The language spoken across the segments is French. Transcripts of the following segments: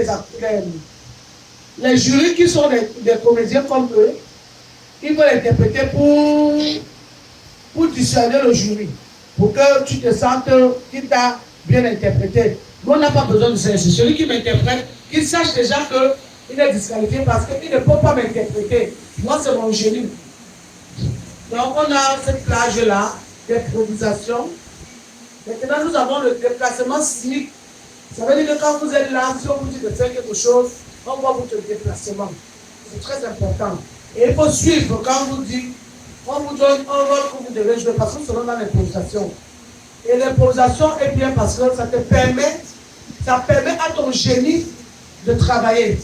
interpréter les jurys qui sont des comédiens comme eux, ils vont interpréter pour discerner le jury, pour que tu te sentes qu'il t'a bien interprété. Nous, on n'a pas besoin de ça. C'est celui qui m'interprète, qu'il sache déjà qu'il est disqualifié parce qu'il ne peut pas m'interpréter. Moi, c'est mon génie. Donc, on a cette plage-là d'improvisation. Maintenant, nous avons le déplacement cynique. Ça veut dire que quand vous êtes là, si on vous dit de faire quelque chose, on voit votre déplacement. C'est très important. Et il faut suivre quand on vous dit, on vous donne un rôle que vous devez jouer, parce que c'est dans l'improvisation. Et l'improvisation est bien parce que ça permet à ton génie de travailler.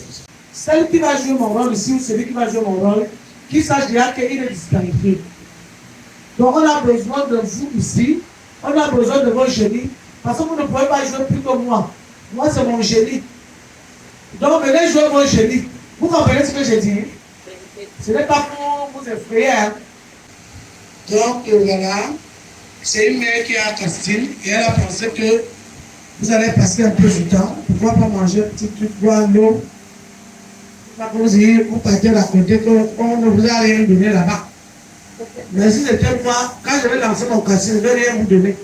Celle qui va jouer mon rôle ici, ou celui qui va jouer mon rôle, qui sache déjà qu'il est disqualifié. Donc on a besoin de vous ici, on a besoin de vos génies, parce que vous ne pouvez pas jouer plus que moi. Moi, c'est mon génie. Donc venez jouer mon génie. Vous comprenez ce que j'ai dit? Ce n'est pas pour vous effrayer. Hein? Donc voilà, c'est une mère qui a un casting et elle a pensé que vous allez passer un peu du temps. Pourquoi pas manger un petit truc, boire l'eau? Pas vous dire, vous partez à côté qu'on ne vous a rien donné là-bas. Mais si c'était moi, quand je vais lancer mon casting, je ne vais rien vous donner.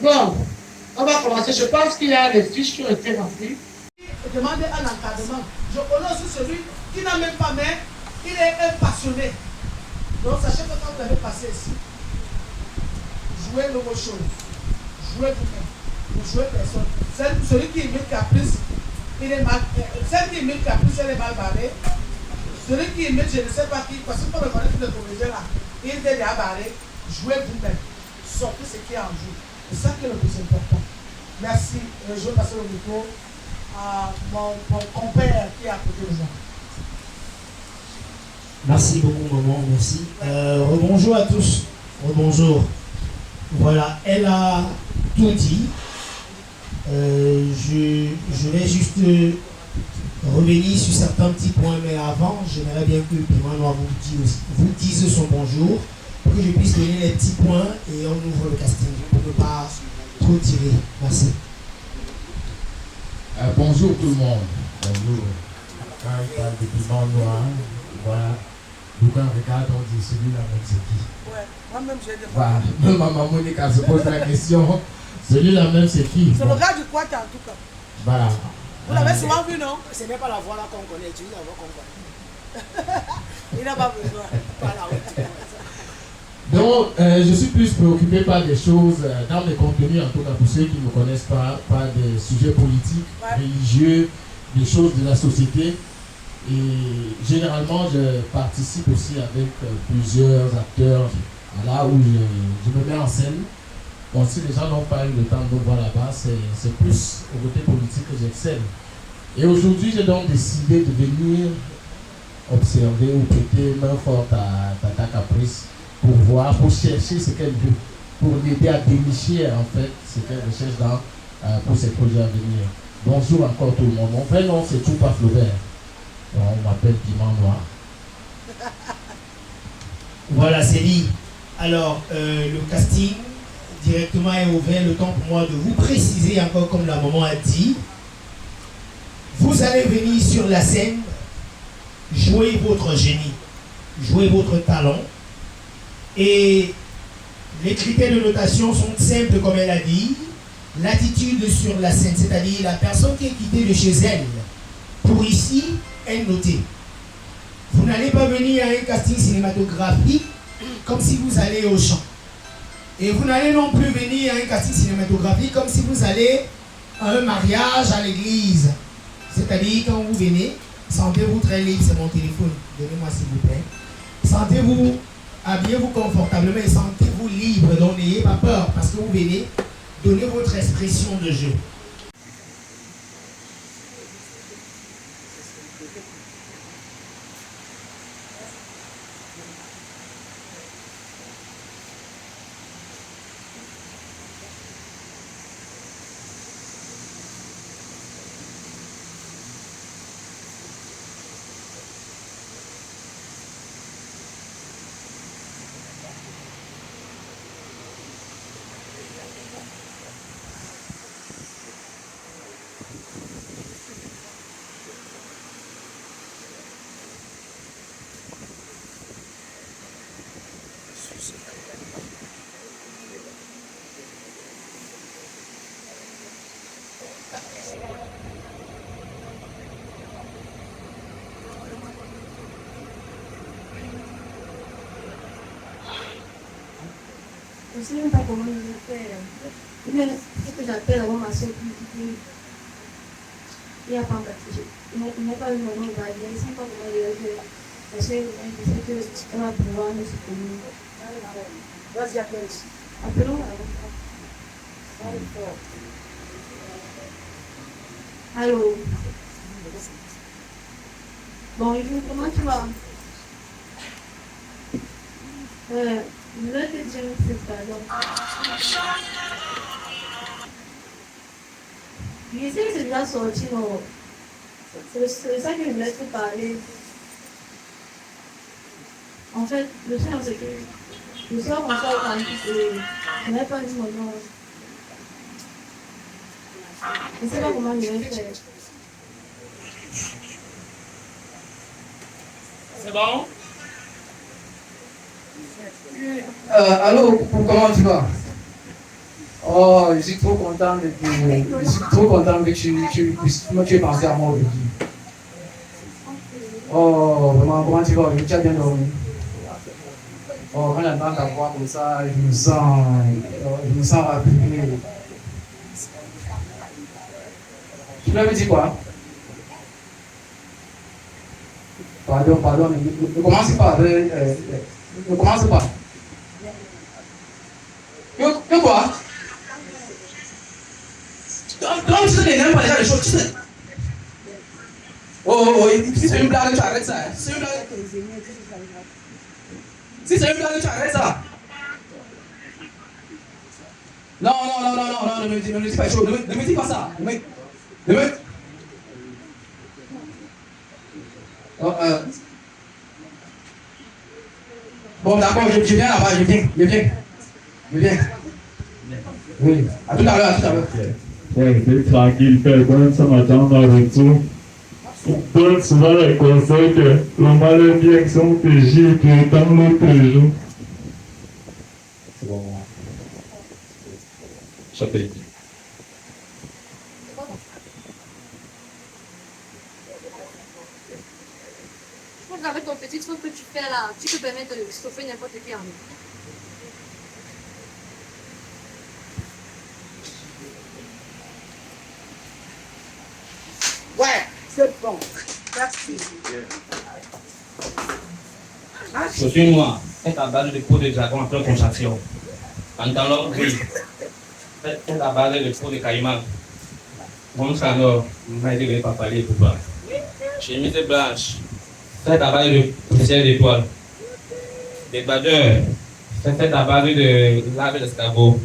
Bon, on va commencer. Je pense qu'il y a des fiches qui ont été remplies. Demandez un encadrement. Je connais aussi celui qui n'a même pas main, il est un passionné. Donc sachez que quand vous allez passer ici, jouez de vos choses. Jouez vous-même. Ne jouez personne. Celui qui imite Caprice, il est mal. Celle qui imite Caprice, elle est mal barrée. Celui qui imite, je ne sais pas qui, parce que pour reconnaître tous les comédiens là, il est déjà barré. Jouez vous-même. Sortez ce qui est en jeu. C'est ça qui est le plus important. Merci. Je vais passer le micro à mon compère qui est à côté de moi. Merci beaucoup, maman, merci. Rebonjour à tous. Rebonjour. Voilà, elle a tout dit. Je vais juste revenir sur certains petits points, mais avant, j'aimerais bien que Piment Noir vous dise son bonjour, pour que je puisse donner les petits points et on ouvre le casting pour ne pas trop tirer. Merci. Bonjour tout le monde. Bonjour. Quand il parle de Piment Noir, voilà. Donc quand on regarde, on dit celui-là, même c'est qui? Ouais, moi-même j'ai des voilà. Même maman Monique se pose la question. Celui-là même c'est qui? C'est le gars du Quata en tout cas. Voilà. Vous l'avez souvent vu, non? Ce n'est pas la voix là qu'on connaît, tu dis la voix qu'on connaît. Il n'a pas besoin. Pas la route. Donc, je suis plus préoccupé par des choses dans mes contenus, en tout cas pour ceux qui ne me connaissent pas, par des sujets politiques, religieux, des choses de la société. Et généralement, je participe aussi avec plusieurs acteurs, là où je me mets en scène. Bon, si les gens n'ont pas eu le temps de me voir là-bas, c'est plus au côté politique que j'excelle. Et aujourd'hui, j'ai donc décidé de venir observer ou prêter main forte à Tata Caprice pour voir, pour chercher ce qu'elle veut, pour l'aider à dénicher en fait ce qu'elle recherche pour ses projets à venir. Bonjour encore tout le monde. Mon vrai nom c'est Toupa Flaubert. On m'appelle Piment Noir. Voilà, c'est dit. Alors, le casting directement est ouvert. Le temps pour moi de vous préciser encore, comme la maman a dit. Vous allez venir sur la scène, jouer votre génie, jouer votre talent. Et les critères de notation sont simples, comme elle a dit. L'attitude sur la scène, c'est-à-dire la personne qui est quittée de chez elle pour ici est notée. Vous n'allez pas venir à un casting cinématographique comme si vous allez au champ. Et vous n'allez non plus venir à un casting cinématographique comme si vous allez à un mariage à l'église. C'est-à-dire quand vous venez, sentez-vous très libre, c'est mon téléphone, donnez-moi s'il vous plaît. Sentez-vous, habillez-vous confortablement et sentez-vous libre, donc n'ayez pas peur parce que vous venez donner votre expression de jeu. Je ne sais même pas comment je vais faire. Ce que j'appelle avant ma soeur qui il a pas baptisé. Il n'a pas eu mon nom de baptême. Je ne sais pas comment il va faire. Parce que je sais qu'elle va pouvoir nous soutenir. Vas-y, appelle. Appelons Allô. Bon, Yves, comment tu vas? Je voulais te dire une chose, pardon. Je sais que c'est déjà sorti, non? C'est ça que je voulais te parler. En fait, le truc, c'est que je sors comme ça au campus et je n'ai pas dit mon nom. Je ne sais pas comment je vais faire. C'est bon? Allô, comment tu vas? Oh, je suis trop content que tu aies pensé à moi aujourd'hui. Oh, vraiment, comment tu vas? Tu as bien dormi? Oh, quand j'entends ta voix comme ça, je me sens rappelé. Tu m'avais dit quoi? Pardon, ne commence pas. Ne commence pas. Que quoi? Donc, tu sais n'aimes pas déjà les choses, tu sais. Oh, si c'est une blague, tu arrêtes ça. Si c'est une blague, tu arrêtes ça. Non, ne me dis pas les choses. Ne me dis pas ça. Oh, Bon, d'accord, je viens là-bas, je viens. Oui, à tout à l'heure. Ouais, c'est tranquille, père, quand ça m'attend dans le retour. On donne souvent les conseils que le mal est bien que son péché que dans l'autre jour. C'est bon. Chapelet. Je pense qu'avec ton petit truc que tu fais là, tu peux permettre de chauffer n'importe qui en même. Ouais, c'est bon. Merci. Suis-moi, c'est à base de peau de dragon après concentration. Pantalon gris, c'est à base de peau de caïman. Bon, ça alors, vous m'avez dit que je ne vais pas parler pour toi. Chemise blanche, c'est à base de ciel d'étoile. Des badeurs, c'est à base de lave d'escargot.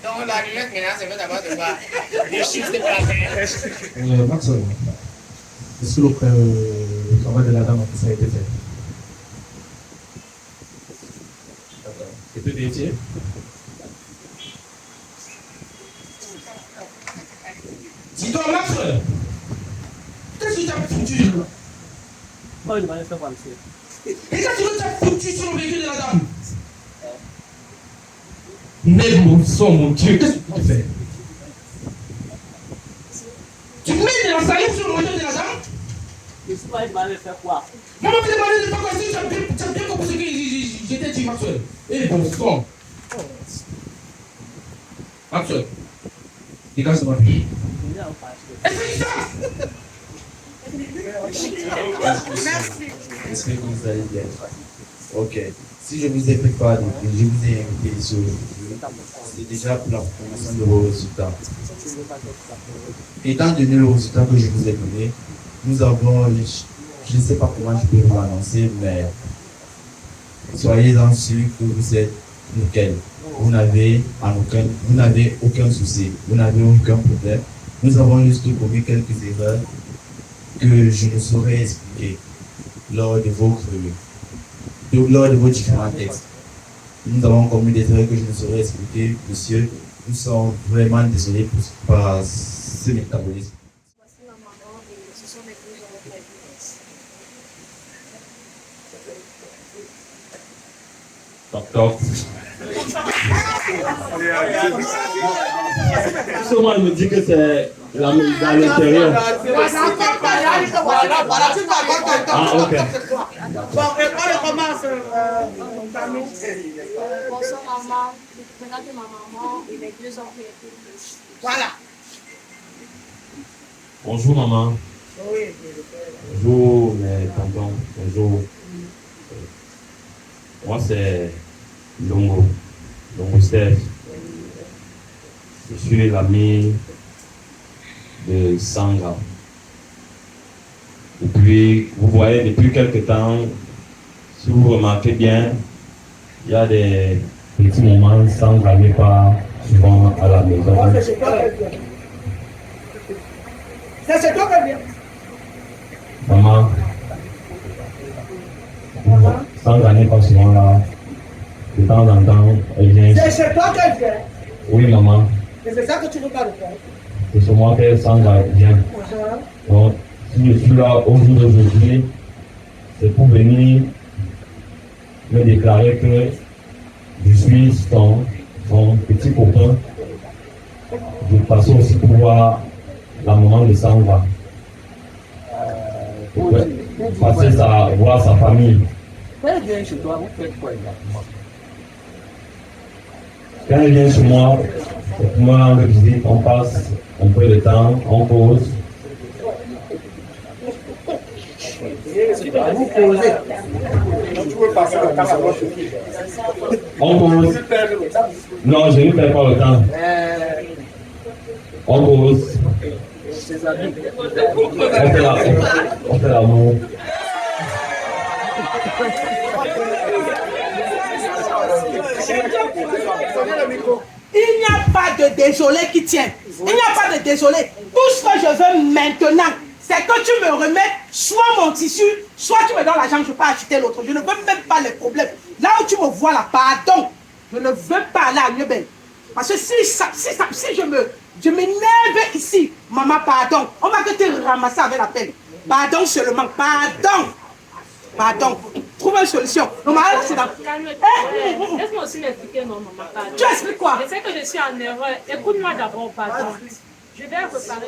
Donc la lunette maintenant, c'est fait d'abord de voir. Les chiffres de la Maxwell, est-ce que le travail de la dame ça a été fait? Tu peux vérifier? Dis-toi, Maxwell, qu'est-ce que tu as foutu? Moi, je vais faire comme ça. Et qu'est-ce que tu as foutu sur le véhicule de la dame? Mais mon sang, mon Dieu, qu'est-ce que tu fais? Tu mets de la salive sur le moteur de la dame? Je sais pas, je vais faire quoi? Maman m'a demandé de faire quoi? Si tu as bien compris ce que j'étais dit, Maxwell. Eh, bon sang. Maxwell, dégage de ma vie. Est-ce que c'est ça? Merci. J'espère que vous allez bien. Ok. Si je vous ai préparé, je vous ai invité sur le vidéo, c'est déjà pour la promotion de vos résultats. Étant donné le résultat que je vous ai donné, nous avons, je ne sais pas comment je peux vous l'annoncer, mais soyez-en sûrs que vous êtes nickel. Vous n'avez aucun souci, vous n'avez aucun problème. Nous avons juste commis quelques erreurs que je ne saurais expliquer lors de vos différents textes. Nous avons commis des erreurs que je ne saurais expliquer, monsieur. Nous sommes vraiment désolés par ce métabolisme. Voici ma maman et ce sont mes deux enfants. Toc toc. Souvent, il me dit que c'est dans l'intérieur. Ah, ok. Bon, et quand on commence, Bonsoir maman, je présente ma maman et les 2 enfants. voilà. Bonjour, maman. Bonjour, mes tontons. Bonjour. Moi, c'est Longo Steph. Je suis l'ami de Sandra. Et puis, vous voyez, depuis quelque temps, si vous remarquez bien, il y a des petits moments, Sandra n'est pas souvent à la maison. C'est toi qui viens. Maman, Sandra n'est pas souvent là. De temps en temps, elle vient. C'est chez toi qu'elle vient. Oui, maman. Et c'est ça que tu veux pas le faire. C'est sur moi que Sandra vient. Donc, si je suis là au jour d'aujourd'hui, c'est pour venir me déclarer que je suis son petit copain. Je passe aussi pour voir la maman de Sandra. Passer voir sa famille. Quand elle vient chez toi, vous faites quoi exactement? Quand elle vient chez moi, c'est pour moi rendre visite, on passe un peu de temps, on pose. Vous posez. Tu peux passer le temps à votre fille. On pose. Non, je ne perds pas le temps. On pose. On fait l'amour. Il n'y a pas de désolé qui tient. Il n'y a pas de désolé. Tout ce que je veux maintenant, c'est que tu me remettes soit mon tissu, soit tu me donnes l'argent, je peux acheter l'autre. Je ne veux même pas les problèmes. Là où tu me vois là, pardon, je ne veux pas aller à Mieux-Belle. Parce que si je m'énerve ici, maman, pardon, on va que te ramasser avec la peine. Pardon seulement, pardon. Pardon, trouve une solution. Non, mais c'est dans... Laisse-moi aussi m'expliquer, non, maman. Pardon. Tu expliques quoi? Je sais que je suis en erreur. Écoute-moi d'abord, pardon. Je vais reparler.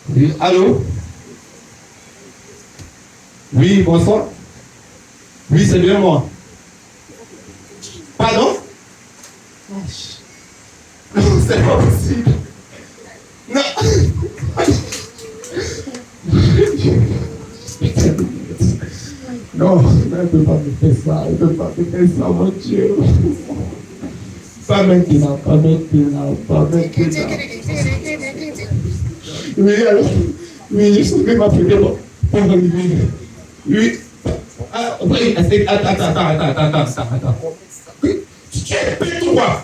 Oui, allô? Oui, bonsoir. Oui, c'est bien moi. Pardon? Non, c'est pas possible. Non. Non, elle ne peut pas me faire ça. Elle ne peut pas me faire ça, mon Dieu. Pas maintenant, pas maintenant, pas maintenant. Oui, alors, oui, je suis ma première pour arriver. Oui. Ah, oui, attends. Tu es bête ou quoi?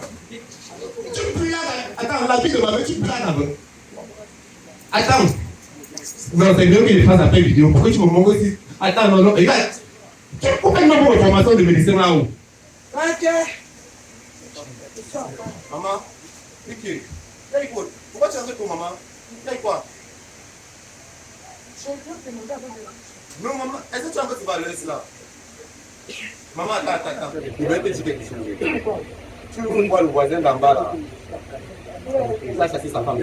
Tu planes. Attends, la vie de ma mère, tu planes avant. Attends. Non, c'est mieux qu'il fasse appel vidéo. Pourquoi tu me montres aussi? Attends, non, regarde. Pourquoi tu m'as pour une formation de médecin là-haut? Ok. Maman, Vicky, pourquoi tu as fait pour maman? Y'a quoi? Non, maman, est-ce que tu as fait ce laisser là? Maman, attends. Je vais te dire quelque chose. Tu vois le voisin d'en bas là? Il a chassé sa femme.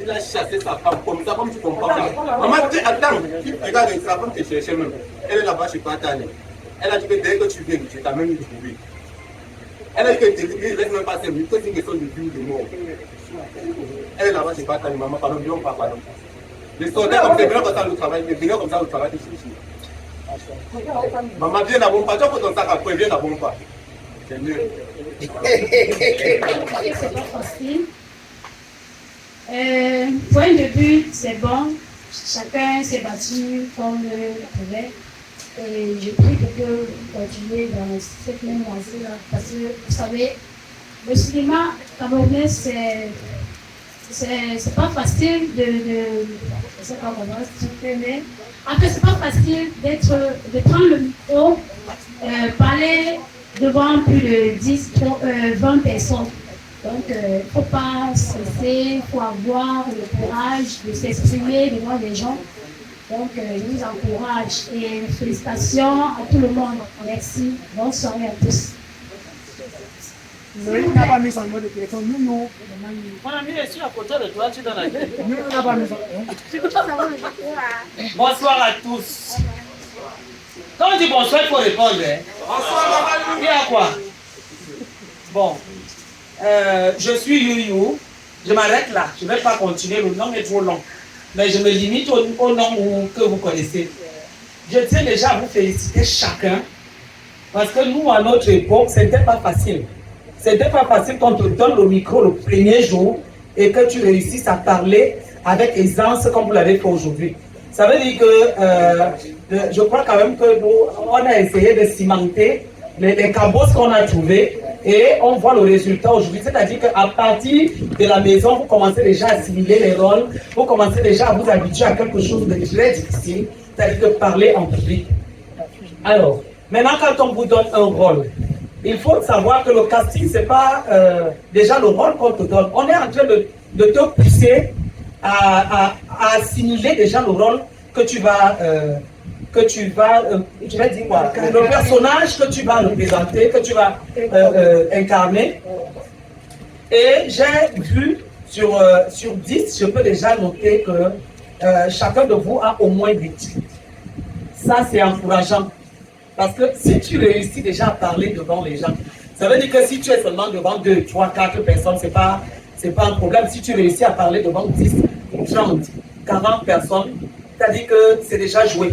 Il a chassé sa femme comme ça, comme tu comprends pas. Maman, attends, regarde, sa femme te cherchait même. Elle est là-bas chez Patane. Elle a dit que dès que tu viens, tu t'as même trouvé. Elle a dit que tu ne laisses même pas servir, que c'est une question de vie ou de mort. Elle est là-bas chez Patane, maman, pardon, non, pas pardon. Les soldats comme ça, venez comme ça au travail, te chercher. Maman, viens d'abord pas, tu as fait ton sac après, viens d'abord pas. C'est mieux. C'est pas facile. Point de vue, c'est bon. Chacun s'est battu comme il pouvait. Et je prie que Dieu continue dans cette même lancée-là. Parce que, vous savez, le cinéma camerounais, c'est pas facile je sais pas comment mais en fait, c'est pas facile de prendre le micro, parler devant plus de 10, 20 personnes. Donc, il ne faut pas cesser, il faut avoir le courage de s'exprimer devant les gens. Donc, je vous encourage et félicitations à tout le monde. Merci. Bonne soirée à tous. Loïc n'a pas mis son numéro de téléphone. Nous. Mon ami est sur la photo de toi, tu donnes la tête. Nous n'a pas mis son. Bonsoir à tous. Quand on dit bonsoir, il faut répondre. Hein? Bonsoir, il y a quoi? Bon. Je suis Youyou. Je m'arrête là. Je ne vais pas continuer. Le nom est trop long. Mais je me limite au nom que vous connaissez. Je tiens déjà à vous féliciter chacun. Parce que nous, à notre époque, ce n'était pas facile. C'était pas facile quand on te donne le micro le premier jour et que tu réussisses à parler avec aisance comme vous l'avez fait aujourd'hui. Ça veut dire que je crois quand même que nous, on a essayé de cimenter les cabosses qu'on a trouvées et on voit le résultat aujourd'hui. C'est-à-dire qu'à partir de la maison, vous commencez déjà à assimiler les rôles, vous commencez déjà à vous habituer à quelque chose de très difficile, c'est-à-dire que parler en public. Alors, maintenant quand on vous donne un rôle, il faut savoir que le casting, ce n'est pas déjà le rôle qu'on te donne. On est en train de te pousser à assimiler déjà le rôle que tu vas dire quoi? Le personnage que tu vas représenter, que tu vas incarner. Et j'ai vu sur 10, je peux déjà noter que chacun de vous a au moins 8. Ça, c'est encourageant. Parce que si tu réussis déjà à parler devant les gens, ça veut dire que si tu es seulement devant 2, 3, 4 personnes, ce n'est pas un problème. Si tu réussis à parler devant 10, 30, 40 personnes, c'est-à-dire que c'est déjà joué.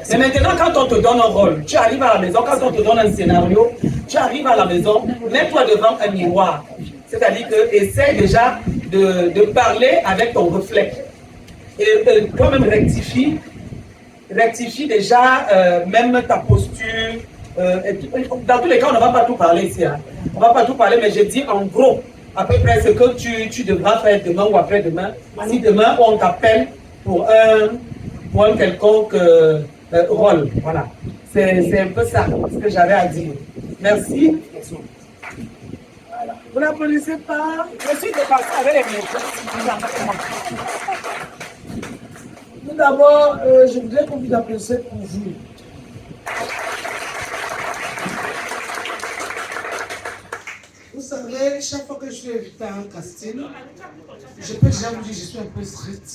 Mais maintenant, quand on te donne un rôle, tu arrives à la maison, quand on te donne un scénario, tu arrives à la maison, mets-toi devant un miroir. C'est-à-dire que essaie déjà de parler avec ton reflet. Et toi-même rectifie déjà même ta posture. Dans tous les cas, on ne va pas tout parler ici. Hein. On ne va pas tout parler, mais je dis en gros, à peu près ce que tu devras faire demain ou après-demain. Si demain, on t'appelle pour un quelconque rôle. Voilà. C'est un peu ça, ce que j'avais à dire. Merci. Voilà. Vous n'applaudissez pas? Je suis dépassée avec les mots. Tout d'abord, je voudrais que vous applaudissiez pour vous. Vous savez, chaque fois que je suis invité à un casting, je peux déjà vous dire que je suis un peu stricte.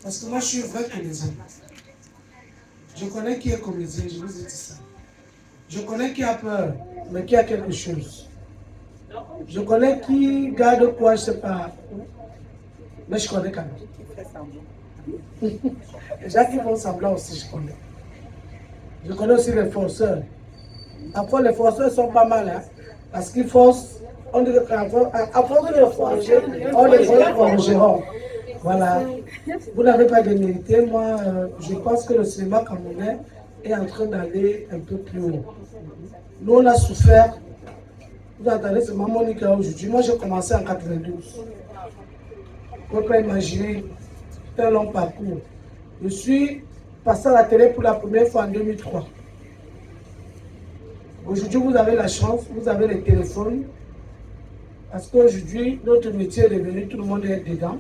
Parce que moi, je suis vrai comédien. Je connais qui est comédien, je vous ai dit ça. Je connais qui a peur, mais qui a quelque chose. Je connais qui garde quoi, je ne sais pas. Mais je connais quand même. Les gens qui font semblant aussi, je connais. Je connais aussi les forceurs. Parfois, les forceurs sont pas mal, hein, parce qu'ils forcent. On dit qu'à force de les forger, on les voit forgeront. Voilà. Vous n'avez pas de mérité. Moi, je pense que le cinéma camerounais est en train d'aller un peu plus haut. Nous, on a souffert. Vous entendez, c'est maman Monica aujourd'hui. Moi, j'ai commencé en 92. Vous ne pouvez pas imaginer. C'est un long parcours. Je suis passé à la télé pour la première fois en 2003. Aujourd'hui, vous avez la chance, vous avez les téléphones. Parce qu'aujourd'hui, notre métier est devenu, tout le monde est dedans.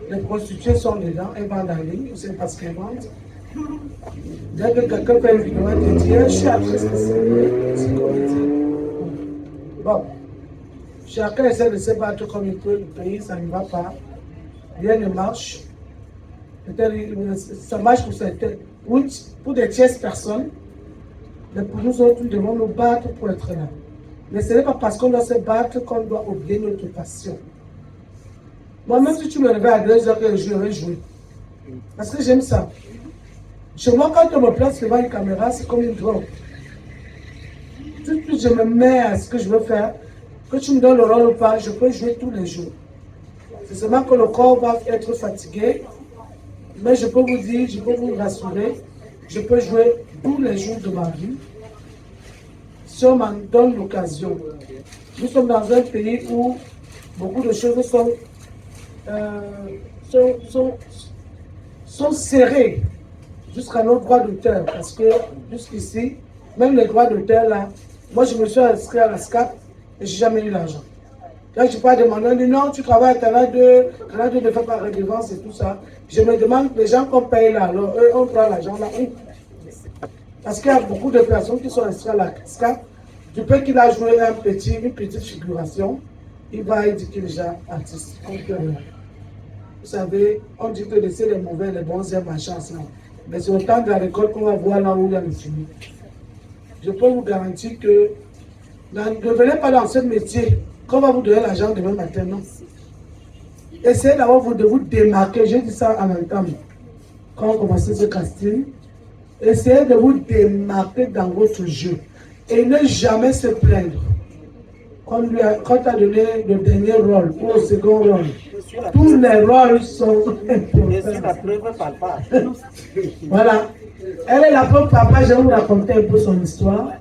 Les prostituées sont dedans, elles vendent en ligne, c'est parce qu'elles vendent. Dès que quelqu'un fait une vidéo, elle te dit, je suis actrice, c'est comédien. Bon, chacun essaie de se battre comme il peut, le pays, ça ne va pas. Rien ne marche. Ça marche pour certains, pour des tierces personnes, mais pour nous autres, nous devons nous battre pour être là. Mais ce n'est pas parce qu'on doit se battre qu'on doit oublier notre passion. Moi, même si tu me réveilles à 2h que je vais jouer, parce que j'aime ça. Chez moi, quand on me place devant une caméra, c'est comme une drogue. Tout de suite, je me mets à ce que je veux faire. Que tu me donnes le rôle ou pas, je peux jouer tous les jours. C'est seulement que le corps va être fatigué. Mais je peux vous dire, je peux vous rassurer, je peux jouer tous les jours de ma vie. Si on m'en donne l'occasion. Nous sommes dans un pays où beaucoup de choses sont serrées jusqu'à nos droits d'auteur. Parce que jusqu'ici, même les droits d'auteur là, moi je me suis inscrit à la SCAP et je n'ai jamais eu l'argent. Là, je parle de mon nom, non, tu travailles à Canal 2 ne fait pas redevance et tout ça. Je me demande, les gens qu'on paye là, alors eux, on prend l'argent là. Parce qu'il y a beaucoup de personnes qui sont inscrites à la cascade. Du peu qu'il a joué une petite figuration, il va dire qu'il est déjà artiste. Vous savez, on dit que laisser les mauvais, les bons aiment ma chance là. Mais c'est au temps de la récolte qu'on va voir là où il y a le fini. Je peux vous garantir que ne venez pas dans ce métier qu'on va vous donner l'argent demain matin, non. Essayez d'abord de vous démarquer, j'ai dit ça en même temps, quand on commençait ce casting. Essayez de vous démarquer dans votre jeu et ne jamais se plaindre. Quand tu as donné le dernier rôle ou le second rôle, tous les rôles sont importants. Je suis la preuve papa. Voilà. Elle est la preuve papa, je vais vous raconter un peu son histoire.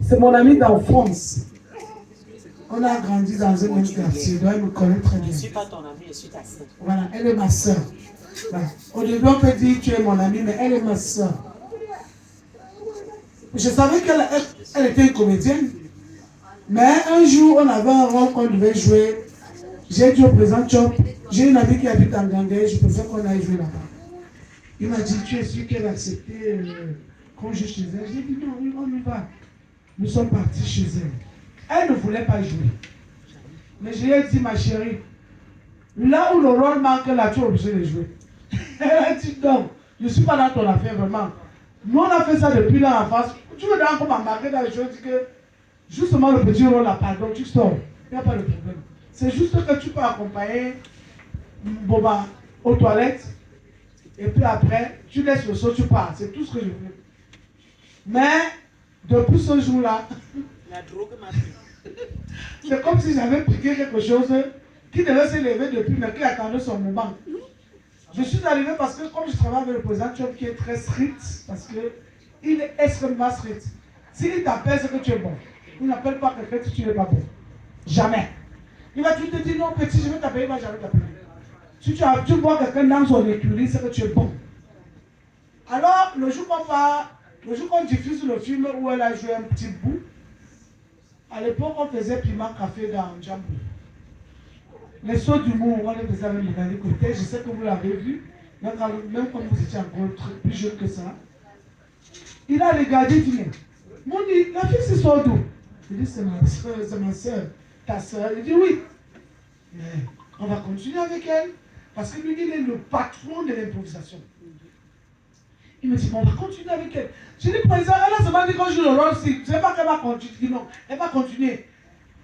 C'est mon amie d'enfance. On a grandi dans un même quartier, donc elle me connaît très bien. Je ne suis pas ton amie, je suis ta soeur. Voilà, elle est ma soeur. Voilà. Au début, on peut dire que tu es mon amie, mais elle est ma soeur. Je savais qu'elle était une comédienne. Mais un jour, on avait un rôle qu'on devait jouer. J'ai dit au président Chop, j'ai une amie qui habite en Gandé, je préfère qu'on aille jouer là-bas. Il m'a dit, tu es sûr qu'elle a accepté qu'on joue chez elle? J'ai dit, non, on y va. Nous sommes partis chez elle. Elle ne voulait pas jouer. Mais je lui ai dit, ma chérie, là où le rôle manque, là, tu es obligé de jouer. Elle a dit, non, je ne suis pas dans ton affaire, vraiment. Nous, on a fait ça depuis là en face. Tu veux dire qu'on m'a marqué dans les choses, que justement le petit rôle là, pardon, tu sors. Il n'y a pas de problème. C'est juste que tu peux accompagner Boba aux toilettes. Et puis après, tu laisses le saut, tu pars. C'est tout ce que je veux. Mais, depuis ce jour-là, la drogue m'a pris. C'est comme si j'avais piqué quelque chose qui devait se lever depuis, mais qui attendait son moment. Je suis arrivé parce que, comme je travaille avec le président Chop qui est très strict, parce qu'il est extrêmement strict. S'il t'appelle, c'est que tu es bon. Il n'appelle pas quelqu'un si tu n'es pas bon. Jamais. Il va te dire, non, petit, je vais t'appeler, il ne va jamais t'appeler. Si tu vois quelqu'un dans son écurie, c'est que tu es bon. Alors, le jour qu'on diffuse le film où elle a joué un petit bout, à l'époque, on faisait Piment Café dans Djambou. Les sauts d'humour, on les faisait avec Mélanie Côté. Je sais que vous l'avez vu, même quand vous étiez encore plus jeune que ça. Il a regardé, il dit, mon dit, la fille c'est son d'où? Il dit, c'est ma soeur, ta soeur. Il dit, oui. Mais on va continuer avec elle. Parce que lui, il est le patron de l'improvisation. Il me dit, on va continuer avec elle. Je dis, président, elle a seulement dit qu'on joue le rôle, si. Je ne sais pas qu'elle va continuer. Non, elle va continuer.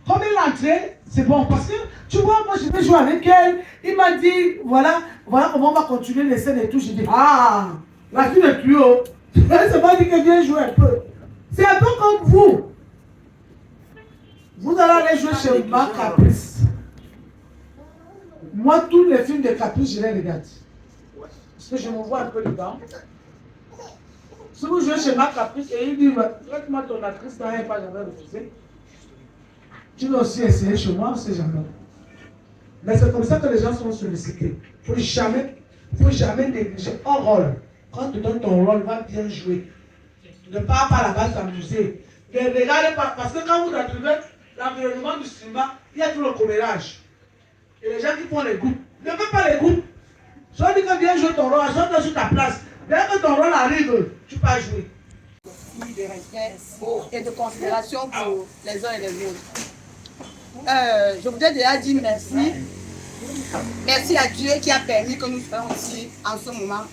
Comme il est entré, c'est bon. Parce que, tu vois, moi, je vais jouer avec elle. Il m'a dit, voilà comment on va continuer les scènes et tout. Je dis, ah, la fille est plus haut. Elle se m'a dit qu'elle vient jouer un peu. C'est un peu comme vous. Vous allez aller jouer chez Marc Caprice. Moi, tous les films de Caprice, je les regarde. Parce que je me vois un peu dedans. Si vous jouez chez Marc Caprice et il dit, traite-moi ton actrice, t'as rien pas jamais refusé. Tu dois aussi essayer chez moi, on ne sait jamais. Mais c'est comme ça que les gens sont sollicités. Il ne faut jamais négliger un rôle. Quand tu donnes ton rôle, va bien jouer. Ne pars pas là-bas t'amuser. Ne regardez pas, parce que quand vous retrouvez l'environnement du cinéma, il y a tout le commérage. Et les gens qui font les groupes, ne fais pas les groupes. Soit dit que viens jouer ton rôle, soit sur ta place. Dès que ton rôle arrive, tu peux jouer. De respect et de considération pour les uns et les autres. Je voudrais déjà dire merci. Merci à Dieu qui a permis que nous soyons ici en ce moment.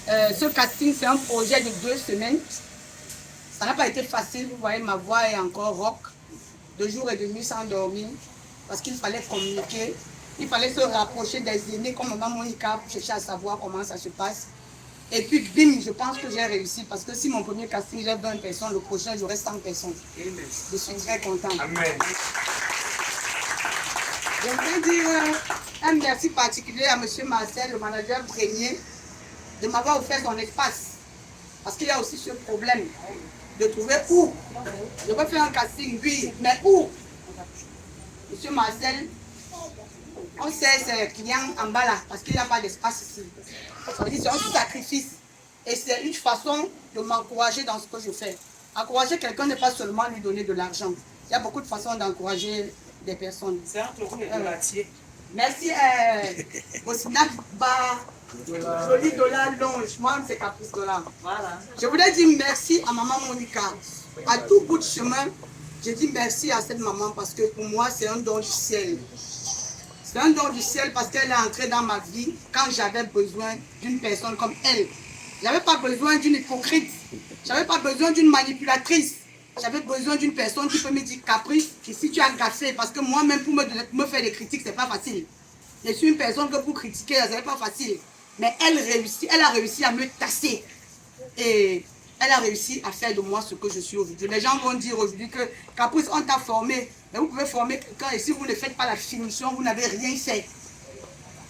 Ce casting, c'est un projet de 2 semaines. Ça n'a pas été facile, vous voyez, ma voix est encore rock. 2 jours et demi sans dormir, parce qu'il fallait communiquer. Il fallait se rapprocher des aînés comme maman Monica pour chercher à savoir comment ça se passe. Et puis, bim, je pense que j'ai réussi. Parce que si mon premier casting, j'ai 20 personnes, le prochain, j'aurai 100 personnes. Je suis très contente. Amen. Je voudrais dire un merci particulier à M. Marcel, le manager Brenier, de m'avoir offert son espace. Parce qu'il y a aussi ce problème de trouver où. Je veux faire un casting, oui, mais où? M. Marcel, on sait ses clients en bas là, parce qu'il n'y a pas d'espace ici. Ça veut dire que c'est un sacrifice. Et c'est une façon de m'encourager dans ce que je fais. Encourager quelqu'un n'est pas seulement lui donner de l'argent. Il y a beaucoup de façons d'encourager des personnes. C'est entre vous les deux. Merci Osinac Ba, Joli Dollar Longe, moi c'est Caprice Dollar. Voilà. Je voudrais dire merci à maman Monica. À tout bout de chemin, je dis merci à cette maman parce que pour moi c'est un don du ciel. C'est un don du ciel parce qu'elle est entrée dans ma vie quand j'avais besoin d'une personne comme elle. Je n'avais pas besoin d'une hypocrite. Je n'avais pas besoin d'une manipulatrice. J'avais besoin d'une personne qui peut me dire Caprice, si tu as gaffé, parce que moi-même pour me faire des critiques, c'est pas facile. Je suis une personne que pour critiquer, ce n'est pas facile. Mais elle a réussi à me tasser. Et elle a réussi à faire de moi ce que je suis aujourd'hui. Les gens vont dire aujourd'hui que Caprice, on t'a formé. Mais vous pouvez former quelqu'un et si vous ne faites pas la finition, vous n'avez rien fait.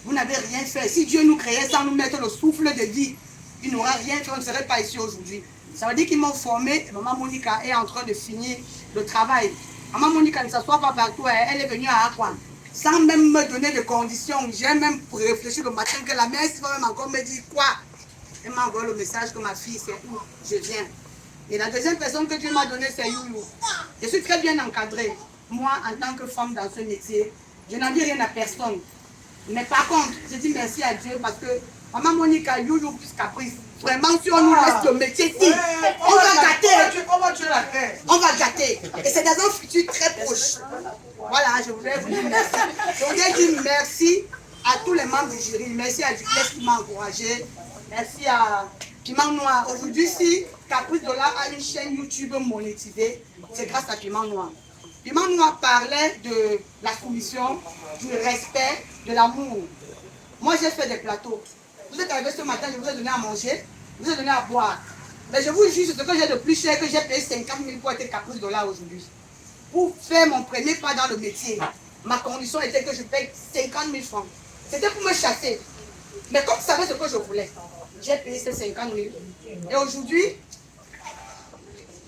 Vous n'avez rien fait. Si Dieu nous créait sans nous mettre le souffle de vie, il n'aura rien fait, on ne serait pas ici aujourd'hui. Ça veut dire qu'ils m'ont formé et maman Monica est en train de finir le travail. Maman Monica ne s'assoit pas partout, elle est venue à Aqua. Sans même me donner de conditions. J'ai même réfléchi le matin que la mère va même encore me dire quoi. Elle m'a envoyé le message que ma fille, c'est où je viens. Et la deuxième personne que Dieu m'a donnée, c'est Youlou. Je suis très bien encadrée. Moi, en tant que femme dans ce métier, je n'en dis rien à personne. Mais par contre, je dis merci à Dieu parce que maman Monica, Youlou plus Caprice, vraiment, si on nous laisse le métier ici, on va gâter. On va tuer la terre. On va gâter. Et c'est dans un futur très proche. Voilà, je voulais vous dire merci. Je voudrais dire merci à tous les membres du jury. Merci à Duclès qui m'a encouragé. Merci à Piment Noir. Aujourd'hui, si Caprice Dollar a une chaîne YouTube monétisée, c'est grâce à Piment Noir. Piment Noir parlait de la soumission, du respect, de l'amour. Moi, j'ai fait des plateaux. Vous êtes arrivé ce matin, je vous ai donné à manger, je vous ai donné à boire. Mais je vous jure, ce que j'ai de plus cher, que j'ai payé 50 000 pour être Caprice Dollar aujourd'hui. Pour faire mon premier pas dans le métier, ma condition était que je paye 50 000 francs. C'était pour me chasser. Mais comme je savais ce que je voulais, j'ai payé ces 50 000. Et aujourd'hui...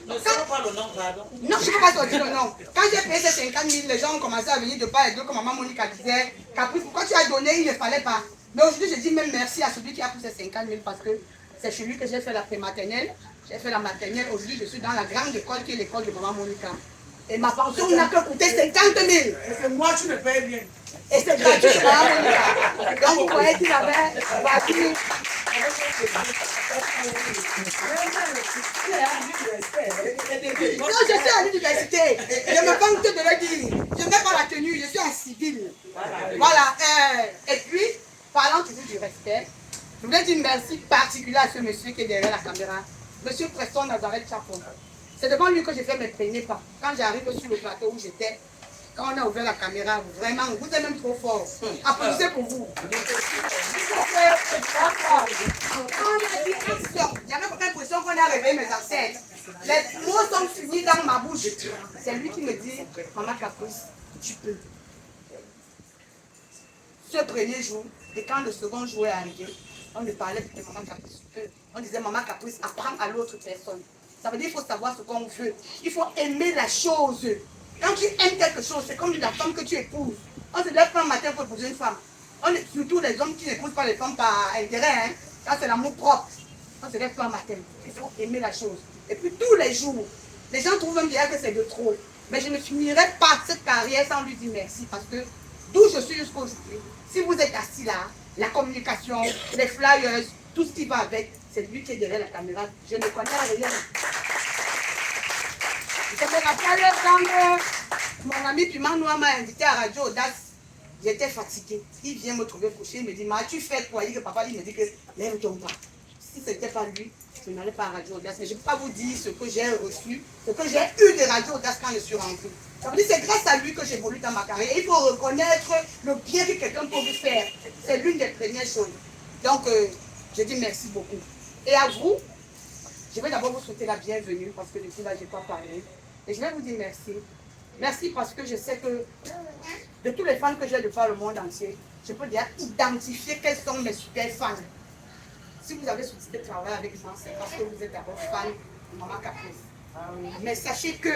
Ne sors pas le nom, pardon. Non, je ne peux pas sortir le nom. Quand j'ai payé ces 50 000, les gens ont commencé à venir de part et d'autre, comme maman Monica disait, Caprice, pourquoi tu as donné, il ne fallait pas. Mais aujourd'hui, je dis même merci à celui qui a pris ces 50 000 parce que c'est chez lui que j'ai fait la prématernelle, j'ai fait la maternelle. Aujourd'hui, je suis dans la grande école qui est l'école de maman Monica. Et ma pension n'a que coûté 50 000. Et c'est moi, tu me payes bien. Et c'est gratuit chez maman Monica. Donc vous voyez qu'il avait bâti. Non, je suis à l'université. Je me vante de le dire. Je ne mets pas la tenue, je suis en civil. Voilà. Et puis, parlant toujours du respect, je voulais dire merci particulier à ce monsieur qui est derrière la caméra, monsieur Preston Nazareth Chapon. C'est devant lui que j'ai fait mes premiers pas. Quand j'arrive sur le plateau où j'étais, quand on a ouvert la caméra, vraiment, vous êtes même trop fort. Applaudissez pour vous. J'avais l'impression qu'on a réveillé mes ancêtres. Les mots sont finis dans ma bouche. C'est lui qui me dit, maman Caprice, tu peux. Ce premier jour, et quand le second jour est arrivé, on ne parlait plus de maman Caprice, tu peux. On disait maman Caprice, apprends à l'autre personne. Ça veut dire qu'il faut savoir ce qu'on veut. Il faut aimer la chose. Quand tu aimes quelque chose, c'est comme la femme que tu épouses. On se lève pas un matin pour épouser une femme. Surtout les hommes qui n'épousent pas les femmes par intérêt. Hein. Ça, c'est l'amour propre. On se lève pas un matin. Il faut aimer la chose. Et puis tous les jours, les gens trouvent même bien que c'est de trop. Mais je ne finirai pas cette carrière sans lui dire merci. Parce que d'où je suis jusqu'à aujourd'hui, si vous êtes assis là, la communication, les flyers, tout ce qui va avec, c'est lui qui est derrière la caméra. Je ne connais rien. Je me rappelle quand mon ami Piment Noir m'a invité à Radio Audace, j'étais fatiguée. Il vient me trouver couché, il me dit, mais tu fais quoi? Il dit que papa, il me dit que lève-toi pas. Si ce n'était pas lui, je n'allais pas à Radio Audace. Mais je ne peux pas vous dire ce que j'ai reçu, ce que j'ai eu de Radio Audace quand je suis rentrée. Ça veut dire que c'est grâce à lui que j'évolue dans ma carrière. Il faut reconnaître le bien que quelqu'un peut vous faire. C'est l'une des premières choses. Donc, je dis merci beaucoup. Et à vous, je vais d'abord vous souhaiter la bienvenue parce que depuis là, je n'ai pas parlé. Et je vais vous dire merci. Merci parce que je sais que de tous les fans que j'ai de par le monde entier, je peux déjà identifier quels sont mes super fans. Si vous avez souhaité travailler avec moi, c'est parce que vous êtes d'abord fan de Maman Caprice. Mais sachez que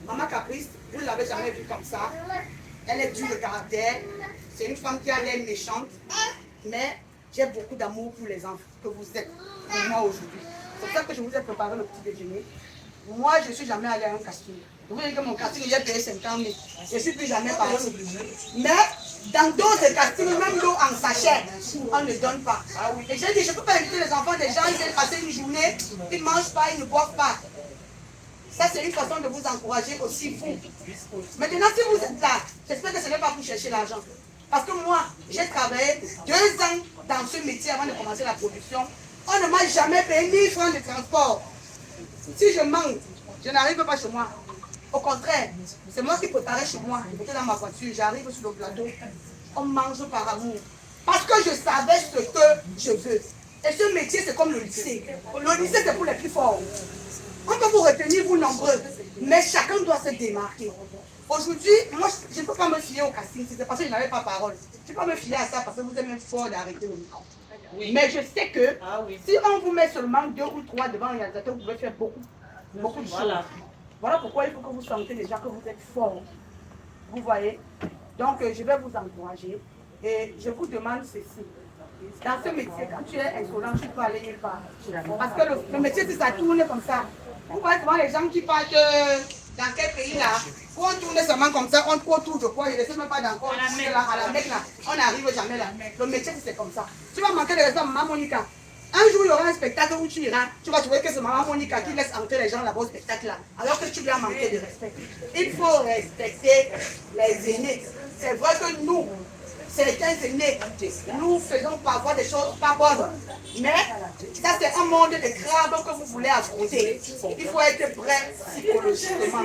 Maman Caprice, vous ne l'avez jamais vue comme ça. Elle est dure de caractère. C'est une femme qui a l'air méchante. Mais j'ai beaucoup d'amour pour les enfants que vous êtes pour moi aujourd'hui. C'est pour ça que je vous ai préparé le petit déjeuner. Moi, je ne suis jamais allé à un casting. Vous voyez que mon casting, il a payé 50 000. Je ne suis plus jamais parti. Mais dans d'autres castings, même l'eau en sachet, on ne donne pas. Et j'ai dit, je ne peux pas inviter les enfants des gens, ils viennent passer une journée, ils ne mangent pas, ils ne boivent pas. Ça, c'est une façon de vous encourager aussi, vous. Maintenant, si vous êtes là, j'espère que ce n'est pas pour chercher l'argent. Parce que moi, j'ai travaillé 2 ans dans ce métier avant de commencer la production. On ne m'a jamais payé 1000 francs de transport. Si je manque, je n'arrive pas chez moi. Au contraire, c'est moi qui préparais chez moi. J'étais dans ma voiture, j'arrive sur le plateau. On mange par amour. Parce que je savais ce que je veux. Et ce métier, c'est comme le lycée. Le lycée, c'est pour les plus forts. On peut vous retenir, vous nombreux, mais chacun doit se démarquer. Aujourd'hui, moi, je ne peux pas me fier au casting, c'est parce que je n'avais pas parole. Je ne peux pas me fier à ça parce que vous êtes même fort d'arrêter le micro. Oui. Mais je sais que si on vous met seulement 2 ou 3 devant un réalisateur, vous pouvez faire beaucoup de choses. Voilà pourquoi il faut que vous sentez déjà que vous êtes fort. Vous voyez? Donc, je vais vous encourager et je vous demande ceci. Dans ce métier, quand tu es insolent, tu peux aller nulle part. Parce que le métier, c'est ça tourne comme ça. Vous voyez souvent les gens qui partent dans quel pays là, où on tourne seulement comme ça, on court tout de quoi, il ne sait même pas d'encore à la Mecque là, on n'arrive jamais là. Le métier, c'est comme ça. Tu vas manquer de raison, Maman Monica. Un jour, il y aura un spectacle où tu iras, tu vas trouver que c'est Maman Monica qui laisse entrer les gens là-bas au spectacle là, alors que tu lui as manqué de respect. Il faut respecter les aînés. C'est vrai que nous, certains aînés, nous faisons parfois des choses pas bonnes. Mais ça, c'est un monde de crabes que vous voulez affronter. Il faut être prêt psychologiquement.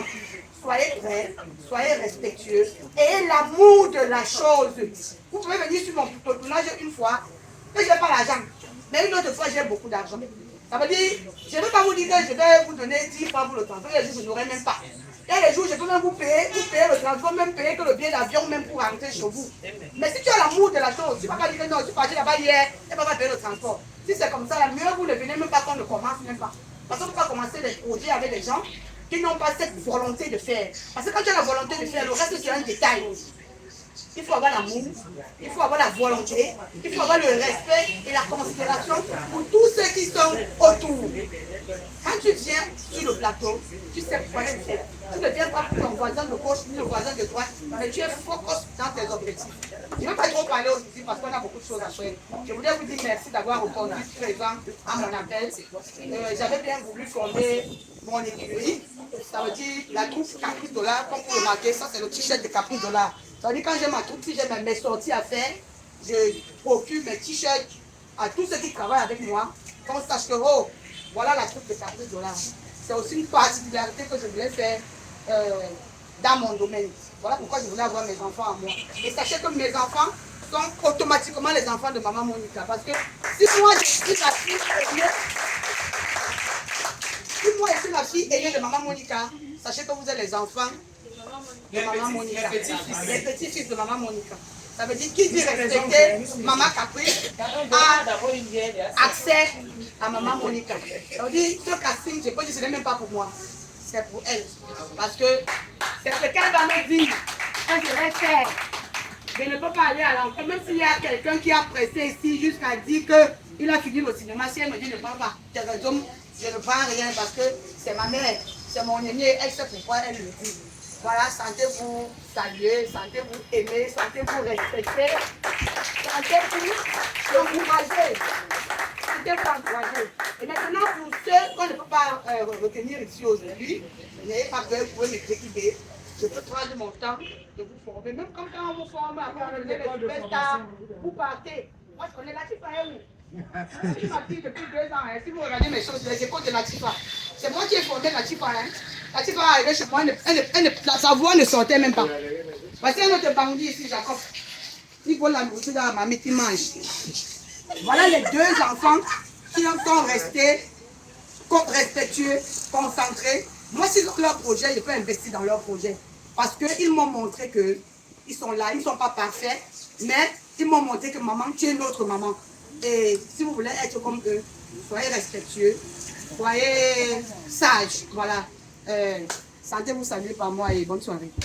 Soyez prêts, soyez respectueux. Et l'amour de la chose. Vous pouvez venir sur mon tournage une fois, et je n'ai pas l'argent. Mais une autre fois, j'ai beaucoup d'argent. Ça veut dire, je ne vais pas vous dire que je vais vous donner 10 francs pour le transport. Il y a des jours, je n'aurai même pas. Il y a des jours, je peux même vous payer le transport, même payer que le billet d'avion, même pour rentrer chez vous. Mais si tu as l'amour de la chose, tu ne vas pas dire que non, tu es parti là-bas hier, et pas payer le transport. Si c'est comme ça, la mieux, vous ne venez même pas qu'on ne commence même pas. Parce qu'on ne peut pas commencer des projets avec des gens qui n'ont pas cette volonté de faire. Parce que quand tu as la volonté de faire, le reste, c'est un détail. Il faut avoir l'amour, il faut avoir la volonté, il faut avoir le respect et la considération pour tous ceux qui sont autour. Quand tu viens sur le plateau, tu sais quoi faire. Tu ne viens pas pour ton voisin de gauche ni le voisin de droite, mais tu es focus dans tes objectifs. Je ne veux pas trop parler aujourd'hui parce qu'on a beaucoup de choses à faire. Je voulais vous dire merci d'avoir répondu présent à mon appel. J'avais bien voulu former mon écurie. Ça veut dire la troupe Caprice Dollar, comme vous remarquez, ça c'est le t-shirt de Caprice Dollar. Ça veut dire quand j'ai ma troupe, si j'ai mes sorties à faire, je procure mes t-shirts à tous ceux qui travaillent avec moi, qu'on sache que, oh, voilà la troupe de Caprice Dollar. C'est aussi une particularité que je voulais faire dans mon domaine. Voilà pourquoi je voulais avoir mes enfants à moi. Et sachez que mes enfants sont automatiquement les enfants de Maman Monica. Parce que si moi je suis la fille aînée, de Maman Monica, sachez que vous êtes les enfants de Maman Monica. Les petits-fils de Maman Monica. Ça veut dire qui dit respecter Maman Caprice a accès à Maman Monica. Ça veut dire ce casting, je peux dire, ce n'est même pas pour moi. C'est pour elle. Parce que c'est ce qu'elle va me dire. Quand je vais faire. Je ne peux pas aller à l'entrée. Même s'il y a quelqu'un qui a pressé ici jusqu'à dire qu'il a fini le cinéma, si elle me dit ne prends pas, je ne prends rien parce que c'est ma mère, c'est mon aîné, elle sait pourquoi elle le dit. Voilà, sentez-vous saluer, sentez-vous aimer, sentez-vous respecter, sentez-vous encourager. Sentez-vous encourager. Et maintenant, pour ceux qu'on ne peut pas retenir ici aujourd'hui, n'ayez pas peur, vous pouvez m'écrire. Je peux prendre mon temps de vous former. Même comme quand on vous forme, avant de les superstars, vous partez. Moi, je connais la Tifa où? Je suis depuis 2 ans. Si vous regardez mes choses, les écoles de la Tifa. C'est moi qui ai formé la Tifa. La Tifa est arrivée chez moi, sa voix ne sortait même pas. Voici un autre bandit ici, Jacob. Il faut la nourriture dans la mamie qui mange. Voilà les 2 enfants qui sont restés respectueux, concentrés. Moi, si c'est leur projet, je peux investir dans leur projet. Parce qu'ils m'ont montré qu'ils sont là, ils ne sont pas parfaits, mais ils m'ont montré que maman, tu es notre maman. Et si vous voulez être comme eux, soyez respectueux, soyez sages. Voilà. Sentez-vous saluer par moi et bonne soirée. Je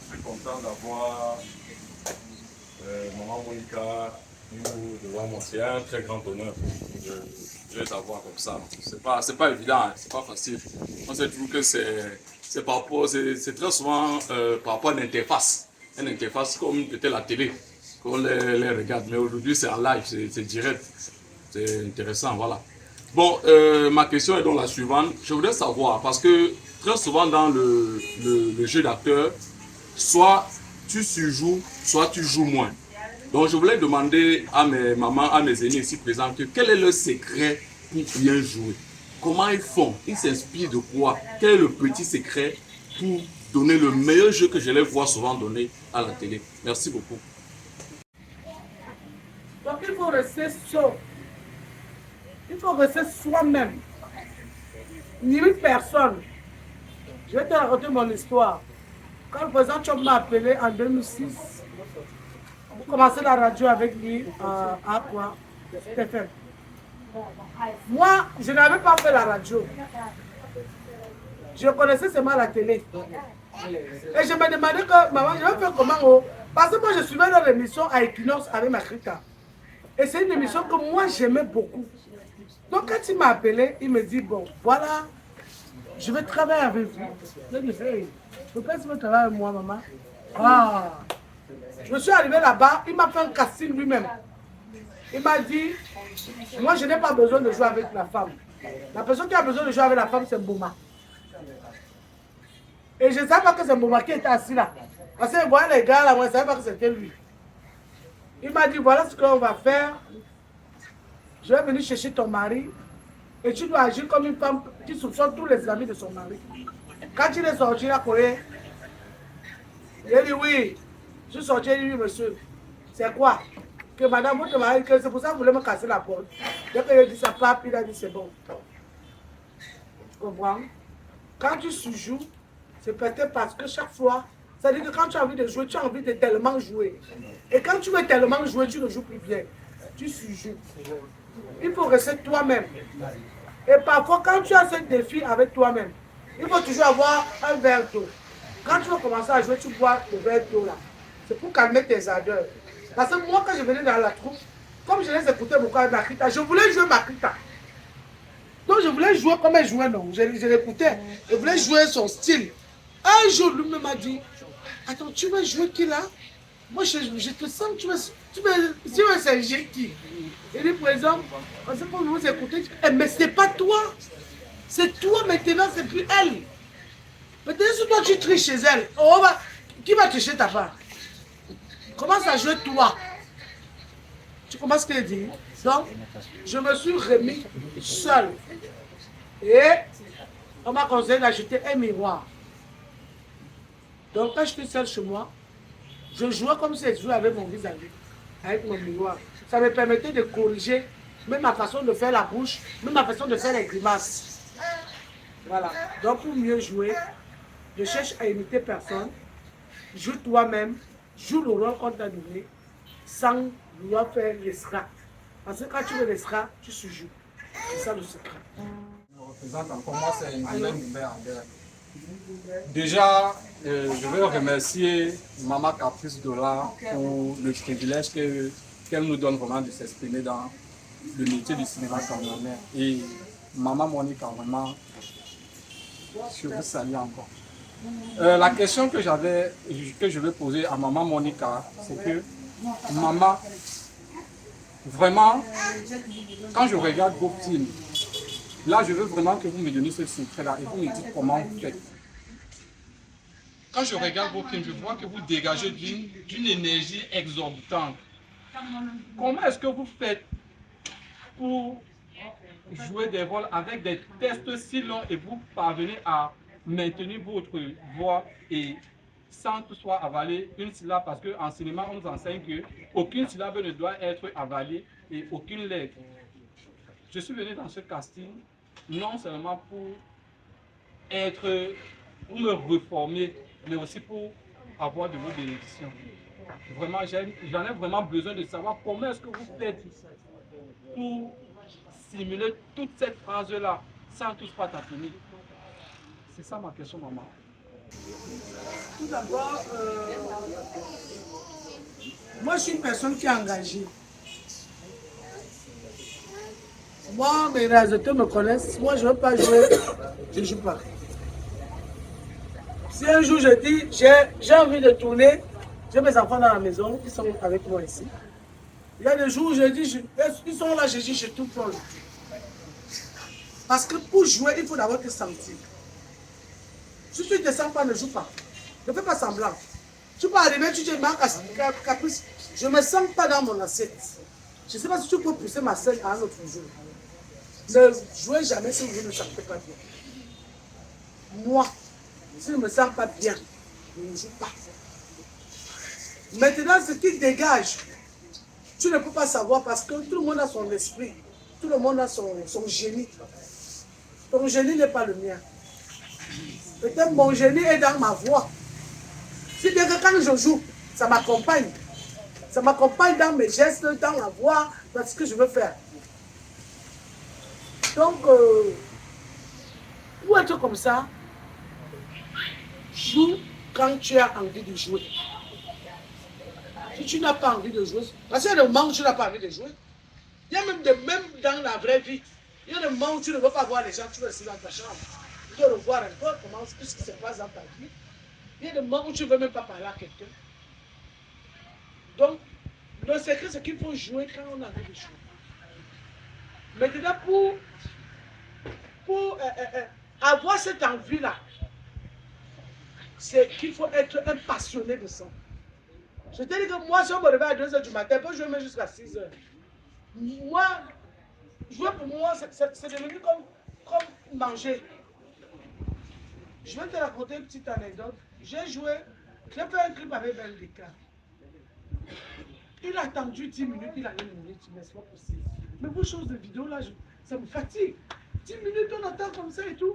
suis content d'avoir Maman Monica, nous devant moi, c'est un très grand honneur de les avoir comme ça. C'est pas évident, hein, c'est pas facile. On sait toujours que c'est très souvent par rapport à une interface comme peut-être la télé, qu'on les regarde. Mais aujourd'hui, c'est en live, c'est direct, c'est intéressant, voilà. Bon, ma question est donc la suivante. Je voudrais savoir, parce que très souvent dans le jeu d'acteur, soit tu surjoues, soit tu joues moins. Donc je voulais demander à mes mamans, à mes aînés ici présents, quel est le secret pour bien jouer? Comment ils font? Ils s'inspirent de quoi? Quel est le petit secret pour donner le meilleur jeu que je les vois souvent donner à la télé? Merci beaucoup. Donc il faut rester soi. Il faut rester soi-même. Limite personne. Je vais te raconter mon histoire. Quand le président Trump m'a appelé en 2006, pour commencer la radio avec lui à quoi? TFM. Moi, je n'avais pas fait la radio. Je connaissais seulement la télé. Et je me demandais que maman, je vais faire comment? Parce que moi, je suivais dans l'émission à Equinox avec Makrita. Et c'est une émission que moi, j'aimais beaucoup. Donc, quand il m'a appelé, il me dit, bon, voilà, je vais travailler avec vous. Je lui ai dit, hey, pourquoi tu veux travailler avec moi, maman? Ah! Je suis arrivé là-bas, il m'a fait un casting lui-même. Il m'a dit, moi je n'ai pas besoin de jouer avec la femme. La personne qui a besoin de jouer avec la femme, c'est Mboma. Et je ne savais pas que c'est Mboma qui était assis là. Parce que moi, les gars là, moi je ne savais pas que c'était lui. Il m'a dit, voilà ce qu'on va faire. Je vais venir chercher ton mari. Et tu dois agir comme une femme qui soupçonne tous les amis de son mari. Quand il est sorti là, il a dit oui. Je suis sorti, il dit, monsieur, c'est quoi? Que madame, votre mari, c'est pour ça que vous voulez me casser la porte. Dès qu'il a dit ça, pape, il a dit c'est bon. Tu comprends? Quand tu sous-joues, c'est peut-être parce que chaque fois, ça veut dire que quand tu as envie de jouer, tu as envie de tellement jouer. Et quand tu veux tellement jouer, tu ne joues plus bien. Tu sous-joues. Il faut rester toi-même. Et parfois, quand tu as ce défi avec toi-même, il faut toujours avoir un verre d'eau. Quand tu vas commencer à jouer, tu bois le verre d'eau là. C'est pour calmer tes ardeurs. Parce que moi, quand je venais dans la troupe, comme je les écoutais beaucoup avec Makrita, je voulais jouer Makrita. Donc je voulais jouer comme elle jouait, non. Je l'écoutais. Je voulais jouer son style. Un jour, lui-même m'a dit, attends, tu veux jouer qui là? Moi, je te sens, tu veux c'est qui? Il dit, par exemple, on sait pas vous écouter. Mais c'est pas toi. C'est toi maintenant, c'est plus elle. Peut-être si toi tu triches chez elle, qui va tricher ta part? Commence à jouer toi. Tu comprends ce qu'il dit? Donc, je me suis remis seul. Et on m'a conseillé d'acheter un miroir. Donc, quand j'étais seul chez moi, je jouais comme si je jouais avec mon visage, avec mon miroir. Ça me permettait de corriger même ma façon de faire la bouche, même ma façon de faire les grimaces. Voilà. Donc, pour mieux jouer, je cherche à imiter personne. Joue toi-même. Joue le rôle qu'on t'a donné sans vouloir faire l'estra. Parce que quand tu veux l'estra, tu sous-joues. C'est ça le secret. Pour moi, c'est une nouvelle nouvelle. Déjà, je veux remercier Maman Caprice Dola pour le privilège qu'elle nous donne vraiment de s'exprimer dans le métier du cinéma camerounais. Et Maman Monica, vraiment, je vous salue encore. La question que je vais poser à Maman Monica, c'est que Maman, vraiment, quand je regarde vos films, là je veux vraiment que vous me donniez ce secret-là et vous me dites comment vous faites. Quand je regarde vos films, je vois que vous dégagez d'une énergie exorbitante. Comment est-ce que vous faites pour jouer des rôles avec des tests si longs et vous parvenez à maintenir votre voix et sans toutefois avaler une syllabe, parce qu'en cinéma on nous enseigne qu'aucune syllabe ne doit être avalée et aucune lettre. Je suis venu dans ce casting non seulement pour me reformer, mais aussi pour avoir de vos bénédictions. Vraiment, j'en ai vraiment besoin de savoir comment est-ce que vous faites pour simuler toute cette phrase-là sans toutefois t'appeler. C'est ça ma question, maman. Tout d'abord, Moi, je suis une personne qui est engagée. Moi, mes réalisateurs me connaissent. Moi, je ne veux pas jouer. Je ne joue pas. Si un jour je dis, j'ai envie de tourner, j'ai mes enfants dans la maison qui sont avec moi ici. Il y a des jours où je dis, ils sont là, je dis, je tourne pour eux. Parce que pour jouer, il faut d'abord te sentir. Si tu ne te sens pas, ne joue pas. Ne fais pas semblant. Tu peux arriver, tu te manques caprice. Je ne me sens pas dans mon assiette. Je ne sais pas si tu peux pousser ma scène à un autre jour. Ne jouez jamais si vous ne sentez pas bien. Moi, si je ne me sens pas bien, je ne joue pas. Maintenant, ce qui dégage, tu ne peux pas savoir parce que tout le monde a son esprit. Tout le monde a son génie. Ton génie n'est pas le mien. Peut-être mon génie est dans ma voix. Si bien que quand je joue, ça m'accompagne. Ça m'accompagne dans mes gestes, dans la voix, dans ce que je veux faire. Donc, pour être comme ça, joue quand tu as envie de jouer. Si tu n'as pas envie de jouer, parce qu'il y a des moments où tu n'as pas envie de jouer. Il y a même dans la vraie vie, il y a des moments où tu ne veux pas voir les gens, tu veux rester dans ta chambre. Tu veux revoir un peu comment ce qui se passe dans ta vie. Il y a des moments où tu ne veux même pas parler à quelqu'un. Donc, le secret, c'est qu'il faut jouer quand on a envie de jouer. Maintenant, pour avoir cette envie-là, c'est qu'il faut être un passionné de ça. Je te dis que moi, si on me réveille à 2h du matin, je peux jouer même jusqu'à 6h. Moi, jouer pour moi, c'est devenu comme manger. Je vais te raconter une petite anecdote. J'ai fait un clip avec Ben Lika. Il a attendu 10 minutes, il a 1 minute, mais c'est pas possible. Mais vos choses de vidéo là, ça me fatigue. 10 minutes, on attend comme ça et tout.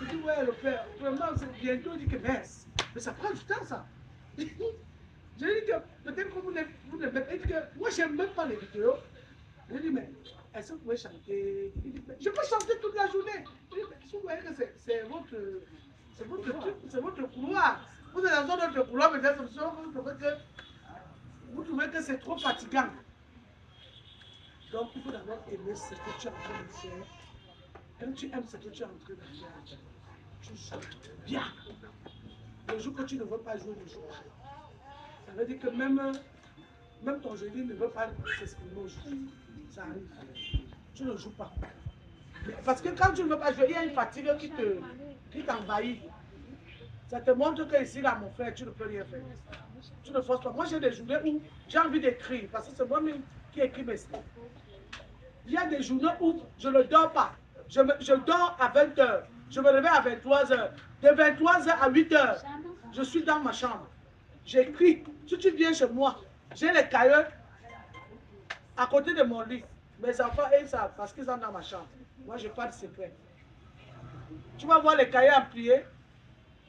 Je dis, ouais, le père, vraiment, c'est bientôt, il dit que mince. Mais ça prend du temps, ça. Je dis que peut-être que vous n'aimez pas. Moi, j'aime même pas les vidéos. Je dis, mais est-ce que vous pouvez chanter? Il dit, je peux chanter toute la journée. Je dis, mais vous voyez que c'est votre couloir. Vous êtes dans notre couloir, peut-être vous trouvez que c'est trop fatigant. Donc, il faut d'abord aimer ce que tu es en train de faire. Quand tu aimes ce que tu es en train de faire, tu joues bien. Le jour que tu ne veux pas jouer, le jour. Ça veut dire que même ton génie ne veut pas s'exprimer aujourd'hui. Ça arrive. Tu ne joues pas. Parce que quand tu ne veux pas jouer, il y a une fatigue qui t'envahit. Ça te montre que ici, là, mon frère, tu ne peux rien faire. Tu ne forces pas. Moi, j'ai des journées où j'ai envie d'écrire, parce que c'est moi-même qui écris mes scripts. Il y a des journées où je ne dors pas. Je dors à 20h. Je me réveille à 23h. De 23h à 8h, je suis dans ma chambre. J'écris. Si tu viens chez moi, j'ai les cahiers à côté de mon lit. Mes enfants, ils savent parce qu'ils sont dans ma chambre. Moi, je n'ai pas de secret. Tu vas voir les cahiers empilés.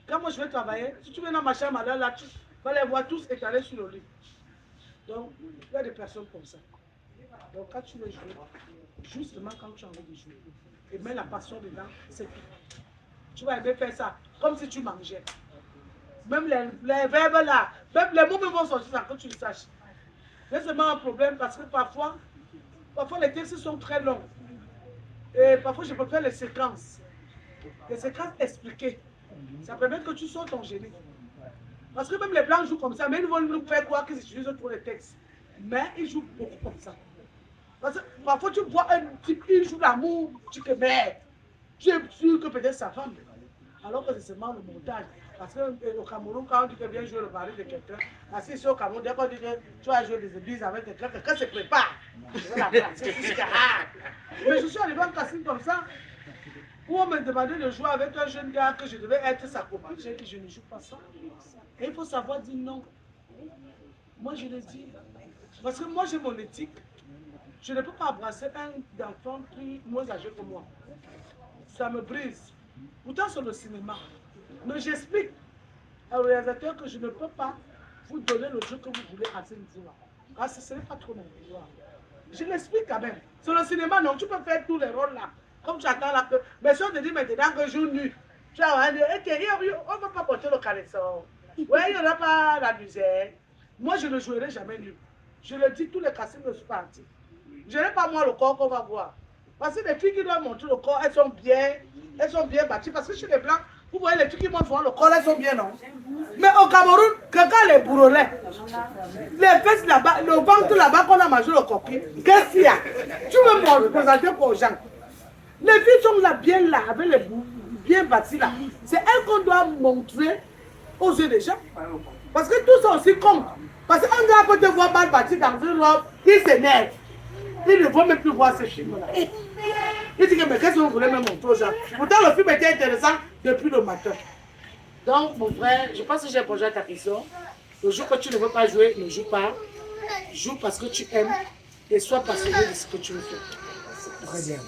Quand moi je vais travailler, si tu viens dans ma chambre, là, tu vas les voir tous étalés sur le lit. Donc, il y a des personnes comme ça. Donc, quand tu veux jouer, justement quand tu as envie de jouer, et mets la passion dedans, c'est tout. Tu vas aimer faire ça, comme si tu mangeais. Même les verbes là, même les mots vont sortir sans que tu le saches. C'est seulement un problème parce que parfois les textes sont très longs. Et parfois je peux faire les séquences expliquées. Ça permet que tu sortes ton génie. Parce que même les blancs jouent comme ça, mais ils vont nous faire croire qu'ils utilisent trop les textes. Mais ils jouent beaucoup comme ça. Parce que parfois tu vois un type qui joue l'amour, tu te dis mais tu es sûr que peut-être sa femme. Alors que c'est seulement le montage. Parce qu'au Cameroun, quand on dit que viens jouer le mari de quelqu'un, parce qu'ici au Cameroun, dès qu'on dit que tu vas jouer des églises avec quelqu'un, quelqu'un se prépare. Mais je suis arrivé en casting comme ça, où on me demandait de jouer avec un jeune gars que je devais être sa copine. J'ai dit je ne joue pas ça. Et il faut savoir dire non. Moi je le dis. Parce que moi j'ai mon éthique. Je ne peux pas embrasser un enfant plus moins âgé que moi. Ça me brise. Pourtant c'est le cinéma. Mais j'explique au réalisateur que je ne peux pas vous donner le jeu que vous voulez à ce niveau-là. Ah, ce n'est pas trop mon pouvoir. Je l'explique quand même. Sur le cinéma, non, tu peux faire tous les rôles là. Comme tu attends là que. Mais si on te dit maintenant que je joue nu, tu vas dire, ok, on ne va pas porter le caleçon. Oui, il n'y aura pas la musette. Moi, je ne jouerai jamais nul. Je le dis, tous les castings ne sont pas entiers. Je n'ai pas moi le corps qu'on va voir. Parce que les filles qui doivent montrer le corps, elles sont bien bâties. Parce que chez les Blancs, vous voyez les filles qui montrent le corps, elles sont bien, non? Mais au Cameroun, quelqu'un les bourrelets, les fesses là-bas, le ventre là-bas qu'on a mangé le coquille, qu'est-ce qu'il y a? Tu veux me présenter pour les gens? Les filles sont là, bien là, avec les bouts, bien bâties là. C'est elles qu'on doit montrer aux yeux des gens. Parce que tout ça aussi compte. Parce qu'un gars peut te voir mal bâti dans une robe, il s'énerve. Il ne veut même plus voir ce film-là. Il dit que mais qu'est-ce que vous voulez me montrer aux gens? Pourtant le film était intéressant depuis le matin. Donc mon frère, je pense que j'ai posé ta question. Le jour que tu ne veux pas jouer, ne joue pas. Joue parce que tu aimes et sois passionné de ce que tu veux faire. Très bien.